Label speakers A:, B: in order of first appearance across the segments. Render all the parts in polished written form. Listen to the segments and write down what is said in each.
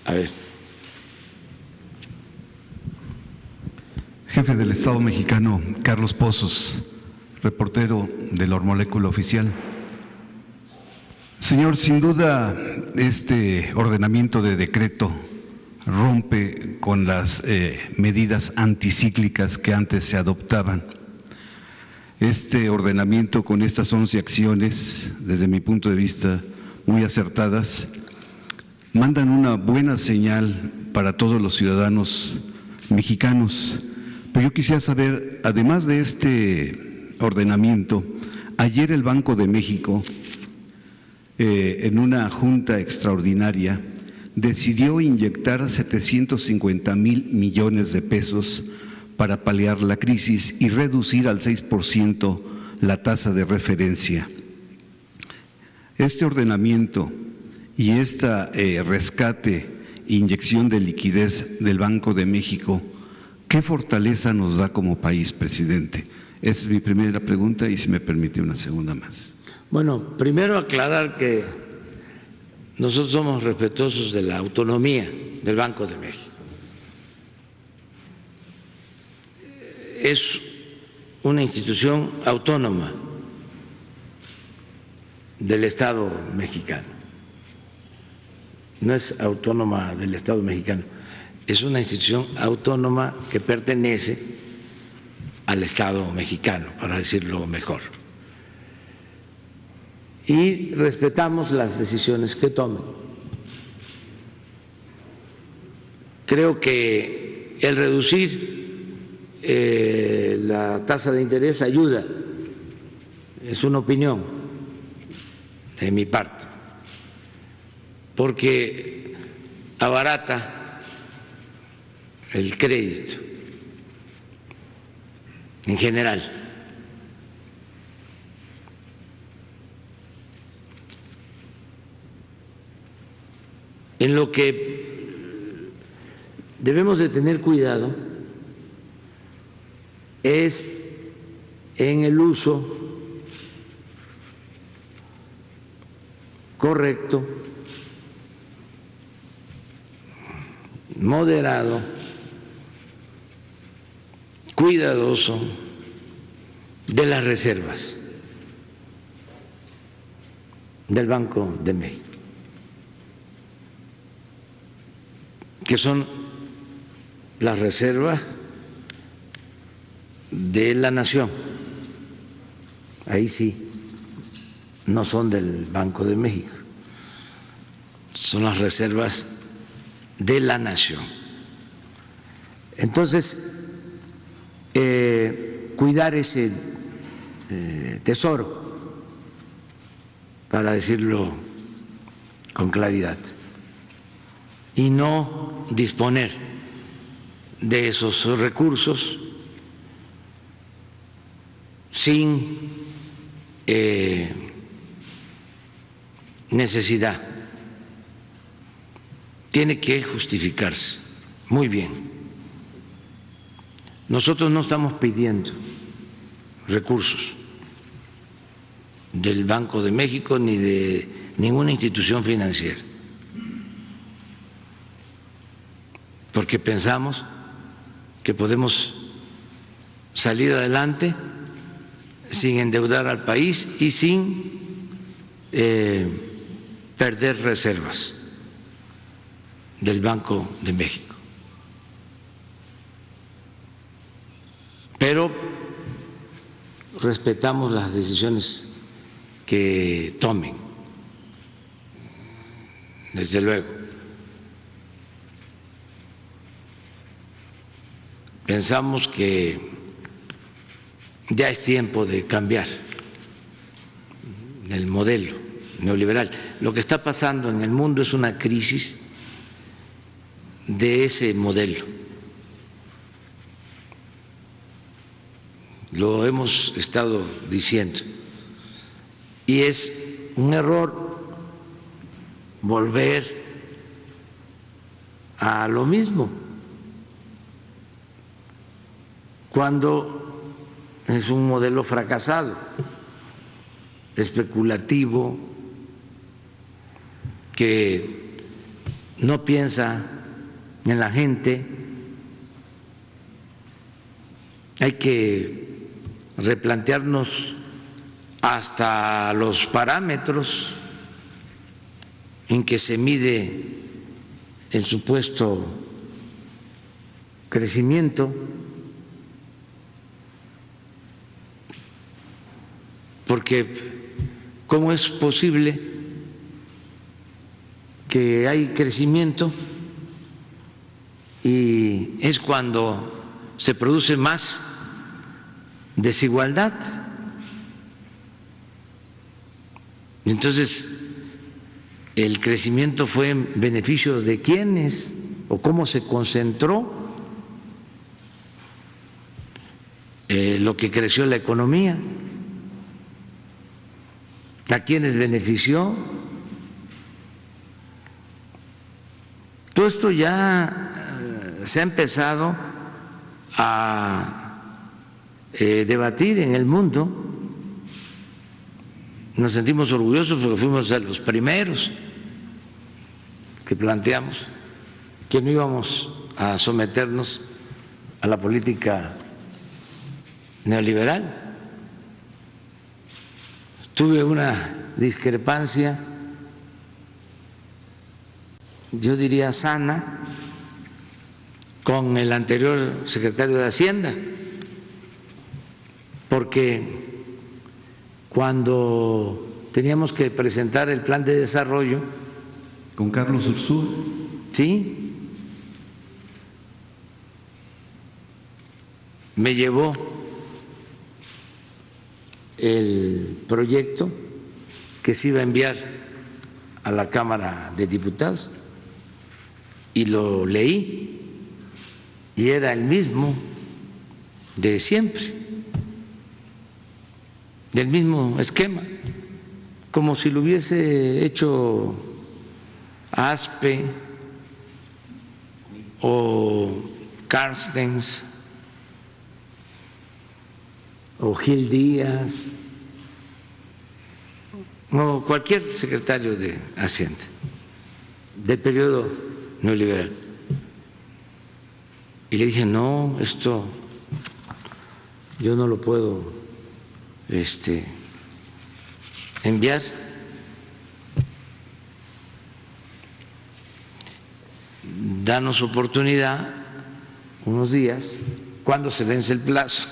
A: A ver.
B: Jefe del Estado mexicano, Carlos Pozos, reportero de la Molécula Oficial. Señor, sin duda este ordenamiento de decreto rompe con las medidas anticíclicas que antes se adoptaban. Este ordenamiento con estas 11 acciones, desde mi punto de vista muy acertadas, mandan una buena señal para todos los ciudadanos mexicanos. Pero yo quisiera saber, además de este ordenamiento, ayer el Banco de México, en una junta extraordinaria, decidió inyectar 750,000 millones de pesos para paliar la crisis y reducir al 6% la tasa de referencia. Este ordenamiento y esta rescate, inyección de liquidez del Banco de México, ¿qué fortaleza nos da como país, presidente? Esa es mi primera pregunta y si me permite una segunda más.
A: Bueno, primero aclarar que nosotros somos respetuosos de la autonomía del Banco de México. Es una institución autónoma del Estado mexicano. No es autónoma del Estado mexicano, es una institución autónoma que pertenece al Estado mexicano, para decirlo mejor. Y respetamos las decisiones que tomen. Creo que el reducir la tasa de interés ayuda, es una opinión de mi parte, porque abarata el crédito en general. En lo que debemos de tener cuidado es en el uso correcto, moderado, cuidadoso de las reservas del Banco de México, que son las reservas de la nación. Ahí sí, no son del Banco de México, son las reservas de la nación. Entonces, cuidar ese tesoro, para decirlo con claridad, y no disponer de esos recursos sin necesidad. Tiene que justificarse muy bien. Nosotros no estamos pidiendo recursos del Banco de México ni de ninguna institución financiera, porque pensamos que podemos salir adelante sin endeudar al país y sin perder reservas del Banco de México. Pero respetamos las decisiones que tomen, desde luego. Pensamos que ya es tiempo de cambiar el modelo neoliberal. Lo que está pasando en el mundo es una crisis de ese modelo. Lo hemos estado diciendo. Y es un error volver a lo mismo, cuando es un modelo fracasado, especulativo, que no piensa en la gente. Hay que replantearnos hasta los parámetros en que se mide el supuesto crecimiento, porque ¿cómo es posible que hay crecimiento y es cuando se produce más desigualdad? Entonces, ¿el crecimiento fue en beneficio de quiénes o cómo se concentró lo que creció la economía? ¿A quiénes benefició? Todo esto ya se ha empezado a debatir en el mundo. Nos sentimos orgullosos porque fuimos de los primeros que planteamos que no íbamos a someternos a la política neoliberal. Tuve una discrepancia, yo diría sana, con el anterior secretario de Hacienda, porque cuando teníamos que presentar el plan de desarrollo,
B: con Carlos Ursúa,
A: sí, me llevó el proyecto que se iba a enviar a la Cámara de Diputados y lo leí y era el mismo de siempre, del mismo esquema, como si lo hubiese hecho Aspe o Carstens o Gil Díaz o cualquier secretario de Hacienda del periodo neoliberal. Y le dije, no, esto yo no lo puedo enviar. Danos oportunidad unos días, cuando se vence el plazo.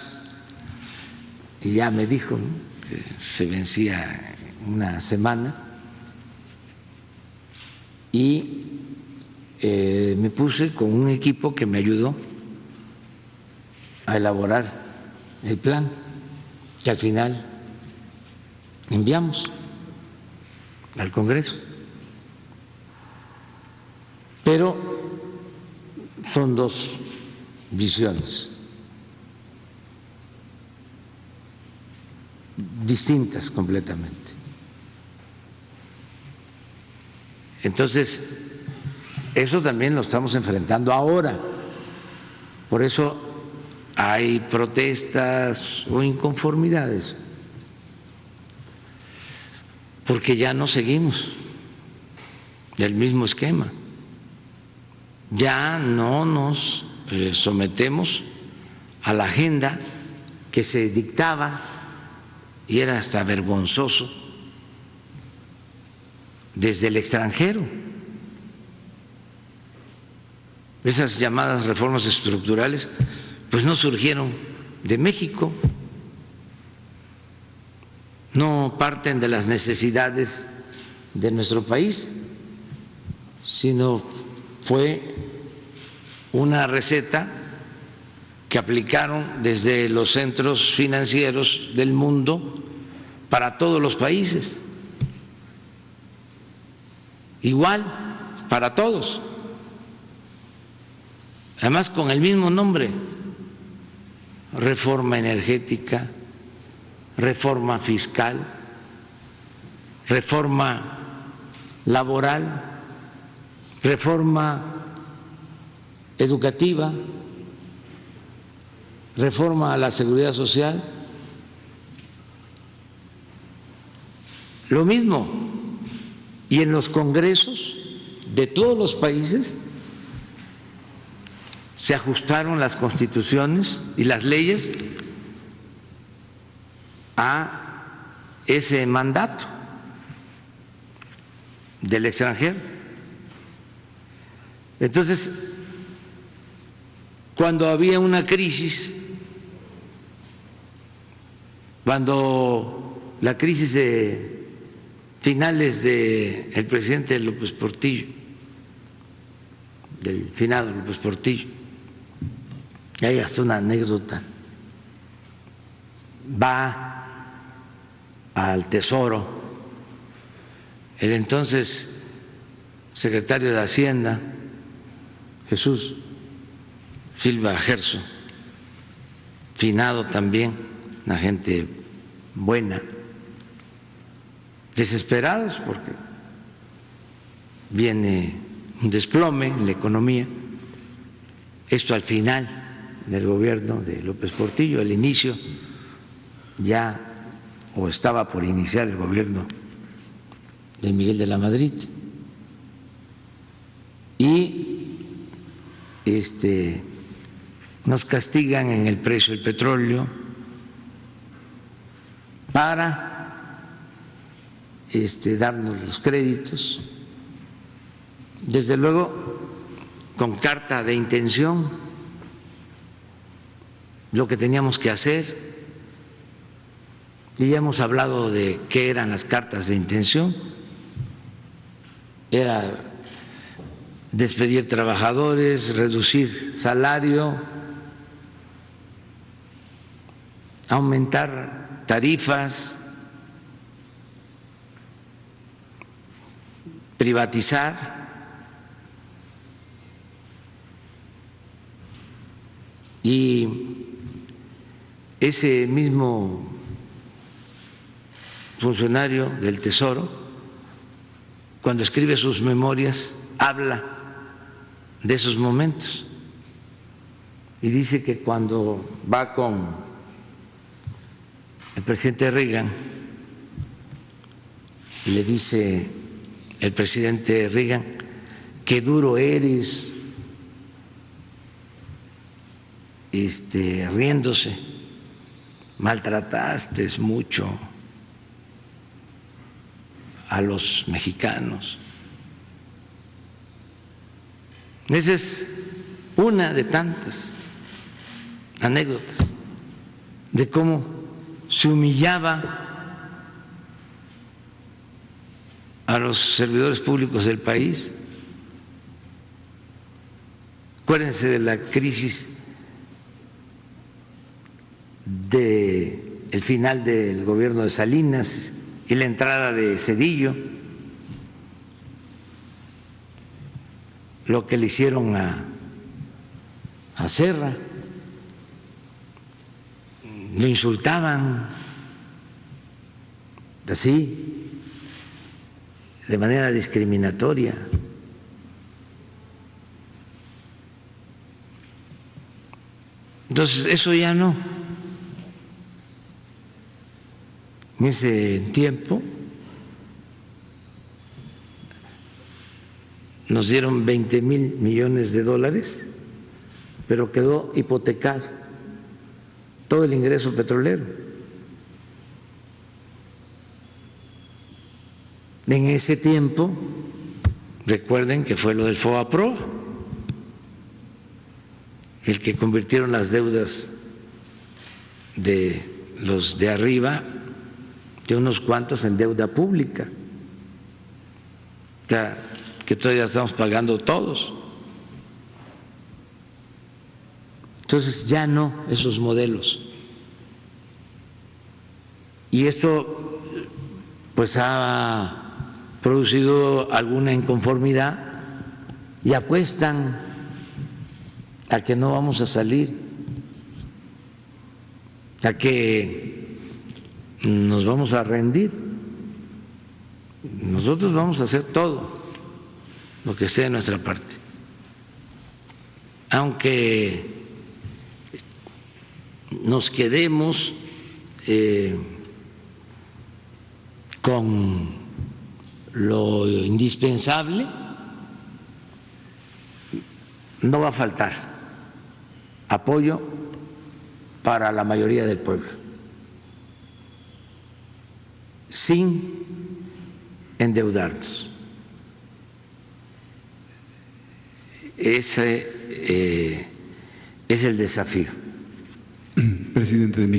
A: Y ya me dijo, ¿no?, que se vencía una semana y me puse con un equipo que me ayudó a elaborar el plan que al final enviamos al Congreso. Pero son dos visiones distintas completamente. Entonces, eso también lo estamos enfrentando ahora. Por eso hay protestas o inconformidades, porque ya no seguimos el mismo esquema, ya no nos sometemos a la agenda que se dictaba, y era hasta vergonzoso, desde el extranjero. Esas llamadas reformas estructurales pues no surgieron de México, no parten de las necesidades de nuestro país, sino fue una receta que aplicaron desde los centros financieros del mundo para todos los países, igual para todos, además con el mismo nombre: reforma energética, reforma fiscal, reforma laboral, reforma educativa, reforma a la seguridad social. Lo mismo. Y en los congresos de todos los países se ajustaron las constituciones y las leyes a ese mandato del extranjero. Entonces, cuando había una crisis, cuando la crisis de finales del presidente López Portillo, del finado López Portillo, y hay hasta una anécdota, va al Tesoro el entonces secretario de Hacienda, Jesús Silva Gerso, finado también, una gente buena, desesperados porque viene un desplome en la economía, esto al final del gobierno de López Portillo, al inicio ya o estaba por iniciar el gobierno de Miguel de la Madrid, y nos castigan en el precio del petróleo para darnos los créditos, desde luego con carta de intención, lo que teníamos que hacer. Y ya hemos hablado de qué eran las cartas de intención. Era despedir trabajadores, reducir salario, aumentar tarifas, privatizar, y ese mismo funcionario del Tesoro, cuando escribe sus memorias, habla de esos momentos y dice que cuando va con el presidente Reagan y le dice el presidente Reagan: qué duro eres, riéndose, maltrataste mucho a los mexicanos. Esa es una de tantas anécdotas de cómo se humillaba a los servidores públicos del país. Acuérdense de la crisis del final del gobierno de Salinas y la entrada de Zedillo, lo que le hicieron a Serra, lo insultaban así, de manera discriminatoria. Entonces, eso ya no. En ese tiempo nos dieron 20,000 millones de dólares, pero quedó hipotecado todo el ingreso petrolero. En ese tiempo, recuerden que fue lo del FOBAPROA, el que convirtieron las deudas de los de arriba, de unos cuantos, en deuda pública, o sea, que todavía estamos pagando todos. Entonces ya no esos modelos. Y esto pues ha producido alguna inconformidad y apuestan a que no vamos a salir, a que nos vamos a rendir. Nosotros vamos a hacer todo lo que esté de nuestra parte, aunque nos quedemos con lo indispensable, no va a faltar apoyo para la mayoría del pueblo, sin endeudarnos. Ese es el desafío.
B: Presidente de México.